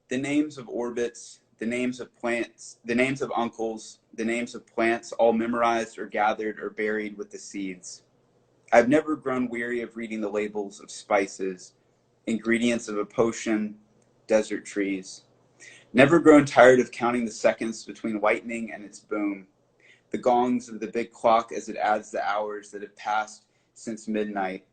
The names of orbits, the names of plants, the names of uncles, the names of plants, all memorized or gathered or buried with the seeds. I've never grown weary of reading the labels of spices, ingredients of a potion, desert trees. Never grown tired of counting the seconds between lightning and its boom, the gongs of the big clock as it adds the hours that have passed since midnight,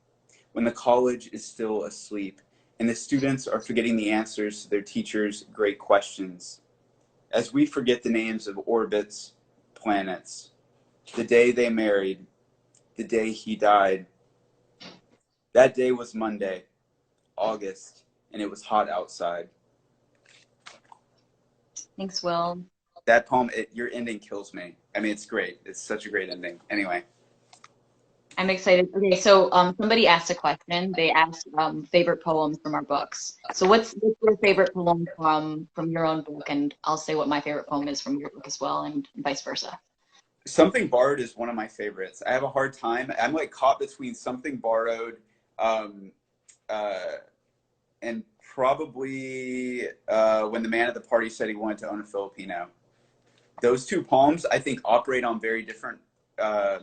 when the college is still asleep and the students are forgetting the answers to their teachers' great questions. As we forget the names of orbits, planets, the day they married, the day he died. That day was Monday, August, and it was hot outside. Thanks, Will. That poem, your ending kills me. I mean, it's great. It's such a great ending. Anyway. I'm excited. Okay, so somebody asked a question. They asked favorite poems from our books. So what's your favorite poem from your own book? And I'll say what my favorite poem is from your book as well, and vice versa. Something Borrowed is one of my favorites. I have a hard time. I'm like caught between Something Borrowed, and probably When the Man at the Party Said He Wanted to Own a Filipino. Those two poems, I think, operate on very different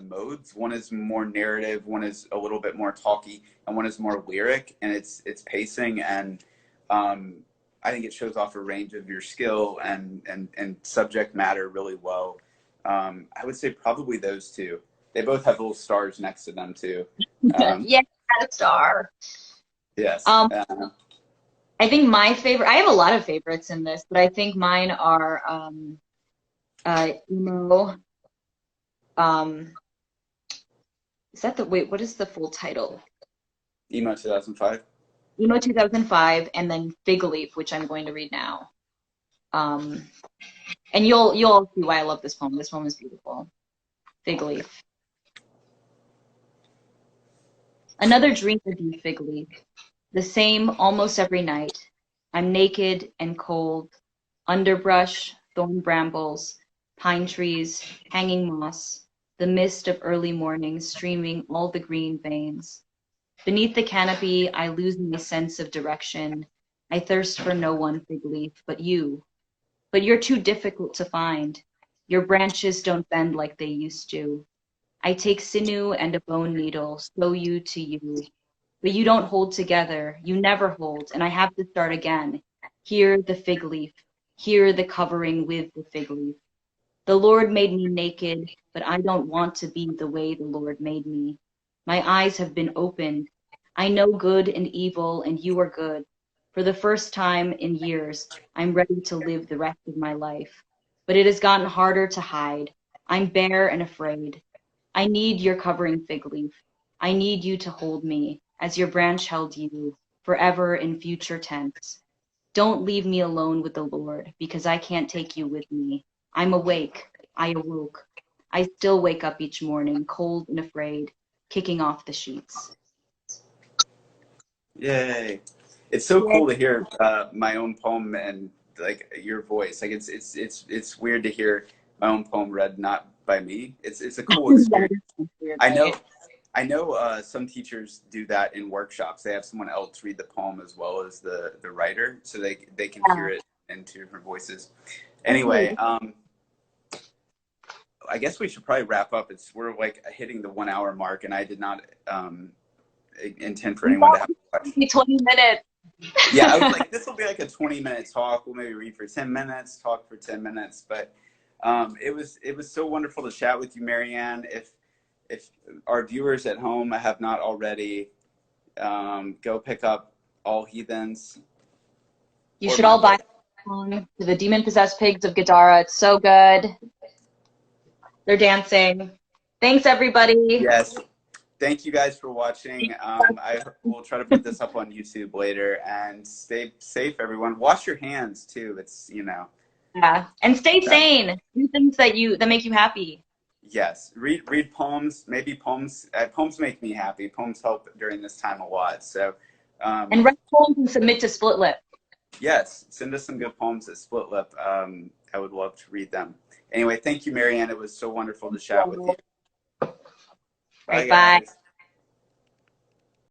modes. One is more narrative, one is a little bit more talky, and one is more lyric, and it's pacing, and I think it shows off a range of your skill and subject matter really well. I would say probably those two. They both have little stars next to them too. Yeah, a star. Yes. I think my favorite, I have a lot of favorites in this, but I think mine are Emo. Is that the, wait, what is the full title? Emo 2005. Emo 2005, and then Fig Leaf, which I'm going to read now. And you'll see why I love this poem. This poem is beautiful. Fig Leaf. Another dream of you, Fig Leaf. The same almost every night. I'm naked and cold. Underbrush, thorn brambles, pine trees, hanging moss, the mist of early morning streaming all the green veins. Beneath the canopy, I lose my sense of direction. I thirst for no one, Fig Leaf, but you. But you're too difficult to find. Your branches don't bend like they used to. I take sinew and a bone needle, sew you to you. But you don't hold together. You never hold, and I have to start again. Here, the fig leaf. Here, the covering with the fig leaf. The Lord made me naked, but I don't want to be the way the Lord made me. My eyes have been opened. I know good and evil, and you are good. For the first time in years, I'm ready to live the rest of my life. But it has gotten harder to hide. I'm bare and afraid. I need your covering fig leaf. I need you to hold me, as your branch held you, forever in future tense. Don't leave me alone with the Lord, because I can't take you with me. I'm awake. I awoke. I still wake up each morning, cold and afraid, kicking off the sheets. Yay! It's so cool to hear my own poem and like your voice. Like it's weird to hear my own poem read not by me. It's a cool experience. I know some teachers do that in workshops. They have someone else read the poem as well as the writer, so they can hear it in two different voices. Anyway, I guess we should probably wrap up. We're like hitting the 1 hour mark, and I did not intend for anyone to have a question. 20 minutes. Yeah, I was like, this will be like a 20-minute talk. We'll maybe read for 10 minutes, talk for 10 minutes. But it was so wonderful to chat with you, Marianne. If our viewers at home have not already, go pick up All Heathens. You should all buy to the Demon-Possessed Pigs of Gadara. It's so good. They're dancing. Thanks, everybody. Yes. Thank you guys for watching. I will try to put this up on YouTube later. And stay safe, everyone. Wash your hands, too. It's, you know. Yeah. And stay sane. Do things that make you happy. Yes. Read poems. Maybe poems. Poems make me happy. Poems help during this time a lot. So. And write poems and submit to Split Lip. Yes. Send us some good poems at Split Lip. I would love to read them. Anyway, thank you, Marianne. It was so wonderful to chat with you. Bye.